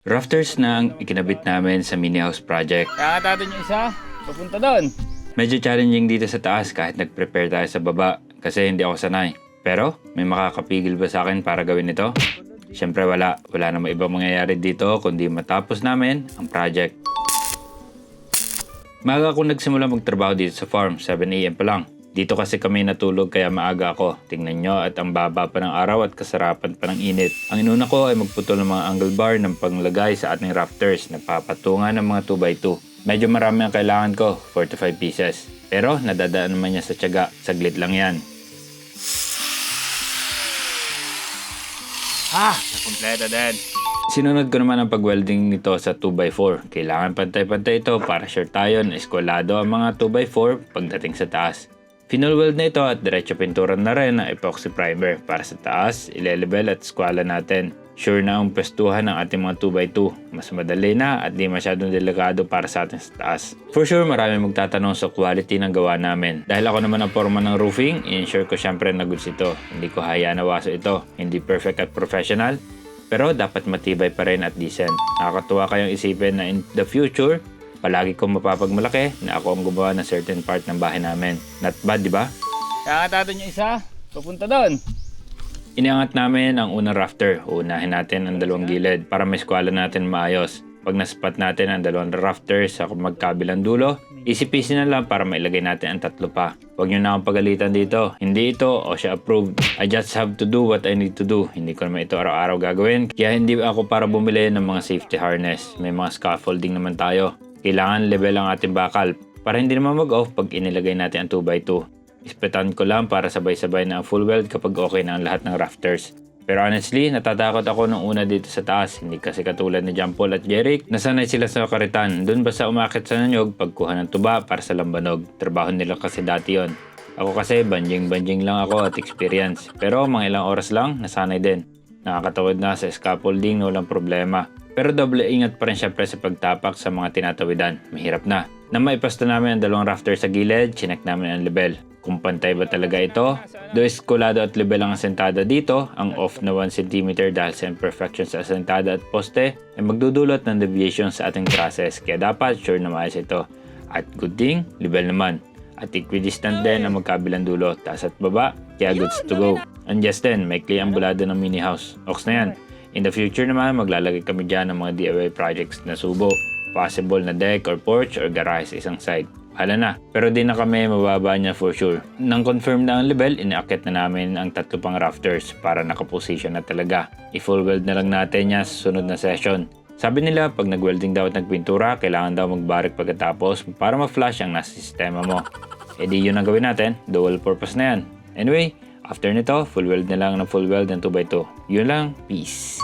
Rafters na ang ikinabit namin sa mini house project. Kaya natin yung isa, papunta doon. Medyo challenging dito sa taas kahit nag-prepare tayo sa baba kasi hindi ako sanay. Pero may makakapigil ba sa akin para gawin ito? Siyempre wala. Wala namang ibang mangyayari dito kundi matapos namin ang project. Maaga akong nagsimula magtrabaho dito sa farm, 7 AM pa lang. Dito kasi kami natulog kaya maaga ako. Tingnan nyo at ang baba pa ng araw at kasarapan pa ng init. Ang inuna ko ay magputol ng mga angle bar ng panglagay sa ating rafters na papatungan ng mga 2x2. Medyo marami ang kailangan ko, 4 to 5 pieces. Pero nadadaan naman niya sa tiyaga, saglit lang yan. Nakumpleto din. Sinunod ko naman ang pag-welding nito sa 2x4. Kailangan pantay-pantay ito para sure tayo na eskwalado ang mga 2x4 pagdating sa taas. Final weld na ito at diretso pinturan na rin ang epoxy primer para sa taas, ile-level at skwala natin. Sure na ang pwestuhan ng ating mga 2x2. Mas madali na at di masyadong delikado para sa atin sa taas. For sure marami magtatanong sa quality ng gawa namin. Dahil ako naman ang forma ng roofing, i-ensure ko syempre na goods ito. Hindi ko hayaan na waso ito. Hindi perfect at professional, pero dapat matibay pa rin at decent. Nakakatuwa kayong isipin na in the future, palagi kong mapapagmalaki na ako ang gumawa ng certain part ng bahay namin. Not bad, di ba? Kaya natin yung isa, papunta doon. Iniangat namin ang unang rafter. Uunahin natin ang dalawang gilid para may skwala natin maayos. Pag naspat natin ang dalawang rafters sa magkabilang dulo, easy-peasy na lang para mailagay natin ang tatlo pa. Huwag nyo na akong pagalitan dito. Hindi ito OSHA approved. I just have to do what I need to do. Hindi ko naman ito araw-araw gagawin. Kaya hindi ako para bumili ng mga safety harness. May mga scaffolding naman tayo. Kailangan level ang ating bakal para hindi naman mag-off pag inilagay natin ang 2x2. Ispetan ko lang para sabay-sabay na ang full weld kapag okay na ang lahat ng rafters. Pero honestly, natatakot ako nung una dito sa taas. Hindi kasi katulad ni John Paul at Jeric. Nasanay sila sa karitan. Doon basta umakit sa nanyog, pagkuha ng tuba para sa lambanog. Trabaho nila kasi dati yon. Ako kasi banjing-banjing lang ako at experience. Pero mga ilang oras lang, nasanay din. Nakakatawid na sa scaffolding na walang problema. Pero doble ingat pa rin syempre sa pagtapak sa mga tinatawidan. Mahirap na. Nang maipasta namin ang dalawang rafter sa gilid, chinek namin ang level. Kung pantay ba talaga ito? Do eskulado at level ang asentada dito, ang off na 1 cm dahil sa imperfections sa asentada at poste ay magdudulot ng deviation sa ating trusses. Kaya dapat sure na maayos ito. At good thing, level naman. At equidistant din ang magkabilang dulo, taas at baba, kaya goods to go. And just then, may clay ang bulado ng mini house. Ox na yan. In the future naman, maglalagay kami dyan ng mga DIY projects na subo. Possible na deck or porch or garage sa isang side. Hala na. Pero di na kami mababa niya for sure. Nang confirm na ang level, inaakit na namin ang tatlo pang rafters para nakaposition na talaga. I-full weld na lang natin niya sa sunod na session. Sabi nila, pag nag-welding daw at nagpintura, kailangan daw magbarik pagkatapos para ma-flash ang nasa sistema mo. E di yun ang gawin natin. Dual purpose na yan. Anyway, after nito, full weld na lang ng full weld ng 2x2. Yun lang. Peace.